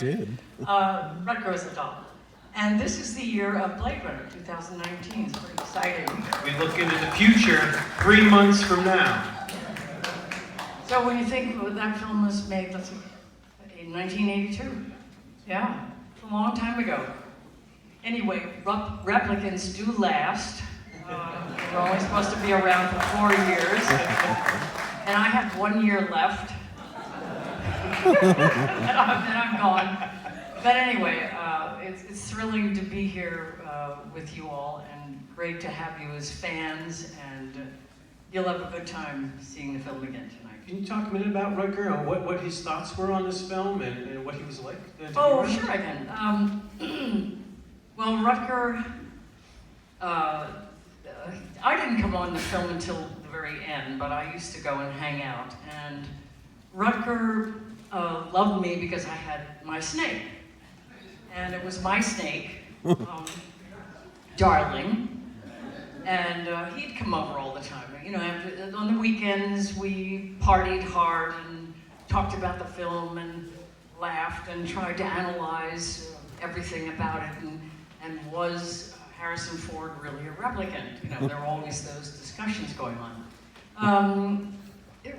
did. Rutger is a doll. And this is the year of Blade Runner, 2019. It's pretty exciting. We look into the future 3 months from now. So when you think that film was made, let's see, in 1982. Yeah, it's a long time ago. Anyway, replicants do last. They're only supposed to be around for 4 years. And I have 1 year left. and I'm gone. But anyway, it's thrilling to be here with you all, and great to have you as fans, and you'll have a good time seeing the film again tonight. Can you talk a minute about Rutger and what his thoughts were on this film and what he was like? Oh, sure I can. Well, Rutger, I didn't come on the film until the very end, but I used to go and hang out, and Rutger loved me because I had my snake. And it was my snake, Darling, and he'd come over all the time. You know, on the weekends we partied hard and talked about the film and laughed and tried to analyze everything about it, and was Harrison Ford really a replicant? You know, there were always those discussions going on.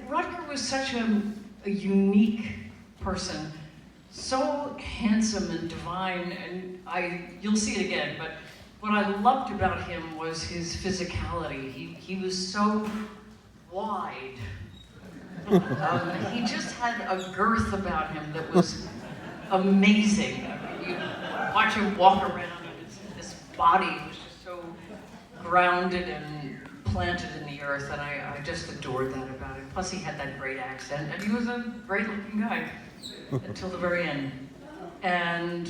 Rutger was such a unique person. So handsome and divine, and you'll see it again, but what I loved about him was his physicality. He was so wide. He just had a girth about him that was amazing. I mean, you watch him walk around, and this body was just so grounded and planted in the earth, and I just adored that about him. Plus he had that great accent, and he was a great looking guy. Until the very end. And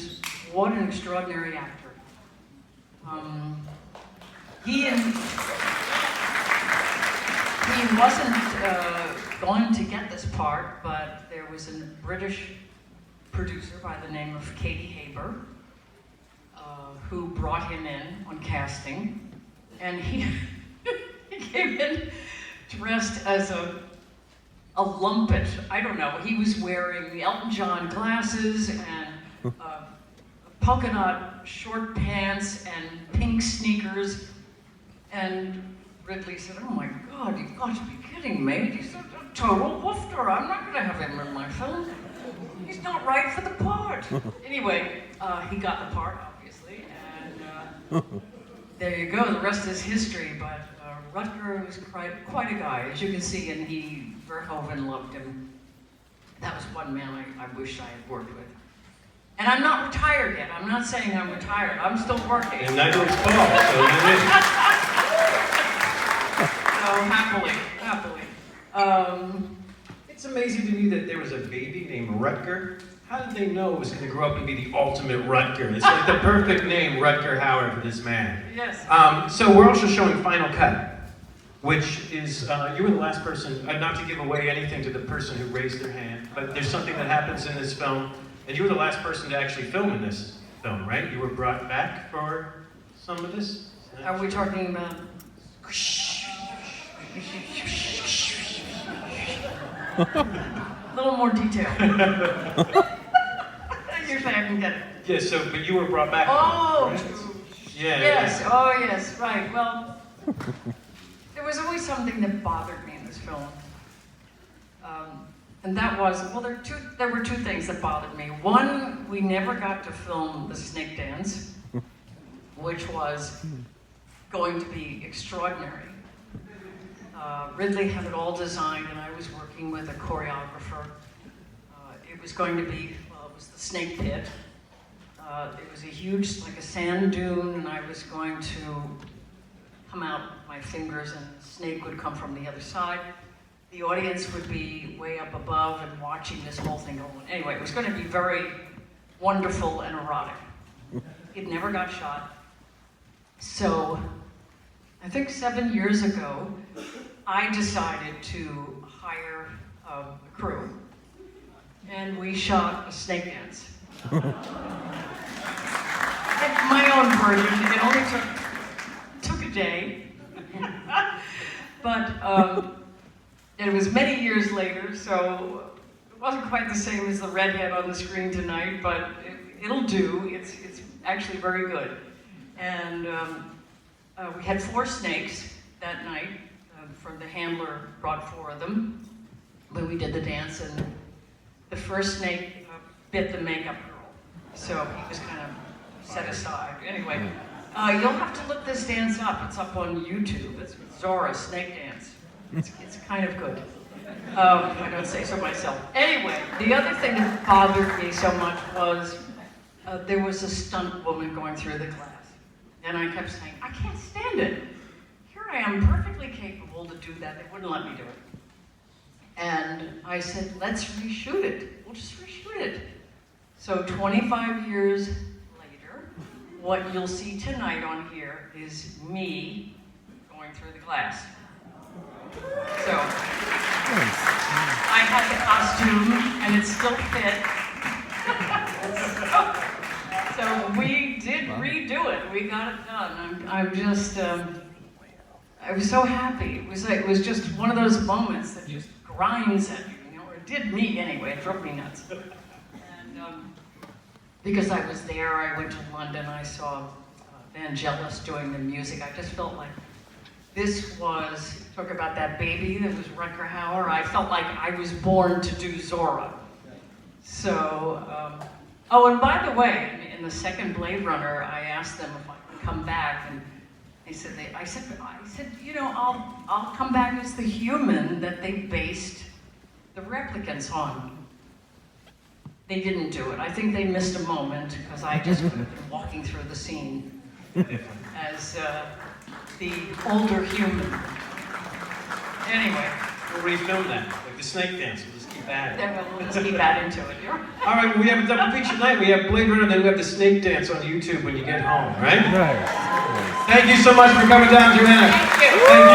what an extraordinary actor. He wasn't going to get this part, but there was a British producer by the name of Katie Haber who brought him in on casting, and he came in dressed as a lumpet. I don't know. He was wearing the Elton John glasses and polka dot short pants and pink sneakers. And Ridley said, "Oh my God, you've got to be kidding me. He's a total woofter. I'm not going to have him in my film. He's not right for the part." Anyway, he got the part, obviously, and there you go. The rest is history. But Rutger was quite a guy, as you can see, and Verhoeven loved him. That was one man I wish I had worked with. And I'm not retired yet. I'm not saying I'm retired. I'm still working. And neither is Paul, so you did. Happily. It's amazing to me that there was a baby named Rutger. How did they know it was going to grow up and be the ultimate Rutger? It's like the perfect name, Rutger Hauer, for this man. Yes. So we're also showing Final Cut, which is, you were the last person, not to give away anything to the person who raised their hand, but there's something that happens in this film, and you were the last person to actually film in this film, right? You were brought back for some of this? Are we talking about... A little more detail. Usually I can get it. Yeah, but you were brought back. Oh! Right? Yeah. Yes, yeah. oh yes, right. Well, there was always something that bothered me in this film. And that was, well, there were two things that bothered me. One, we never got to film the snake dance, which was going to be extraordinary. Ridley had it all designed, and I was working with a choreographer. It was going to be, well, it was the snake pit. It was a huge, like a sand dune, and I was going to come out with my fingers, and the snake would come from the other side. The audience would be way up above and watching this whole thing go on. Anyway, it was going to be very wonderful and erotic. It never got shot. So, I think 7 years ago, I decided to hire a crew, and we shot a snake dance. My own version. It only took a day, but it was many years later, so it wasn't quite the same as the redhead on the screen tonight, but it'll do. It's actually very good. And we had 4 snakes that night. The handler brought 4 of them when we did the dance, and the first snake bit the makeup girl, so he was kind of set aside. Anyway, you'll have to look this dance up. It's up on YouTube. It's Zora Snake Dance. It's kind of good. I don't say so myself. Anyway, the other thing that bothered me so much was there was a stunt woman going through the class, and I kept saying, I can't stand it. I am perfectly capable to do that. They wouldn't let me do it. And I said, let's reshoot it. We'll just reshoot it. So 25 years later, what you'll see tonight on here is me going through the class. So I had the costume and it still fit. So we did redo it. We got it done. I'm just, I was so happy. It was just one of those moments that just grinds at you, or it did me anyway. It drove me nuts. And because I was there, I went to London. I saw Vangelis doing the music. I just felt like this was, talk about that baby that was Rutger Hauer. I felt like I was born to do Zora. So, oh, and by the way, in the second Blade Runner, I asked them if I could come back, and I said, you know, I'll come back as the human that they based the replicants on. They didn't do it. I think they missed a moment because I just would have been walking through the scene as the older human. Anyway. We'll refilm that, like the snake dance. We'll just keep adding. Then we'll just keep adding to it. All right, well, we have a double feature night. We have Blade Runner, then we have the snake dance on YouTube when you get home, right? Right. Thank you so much for coming down, Joanna. Thank you. Thank you.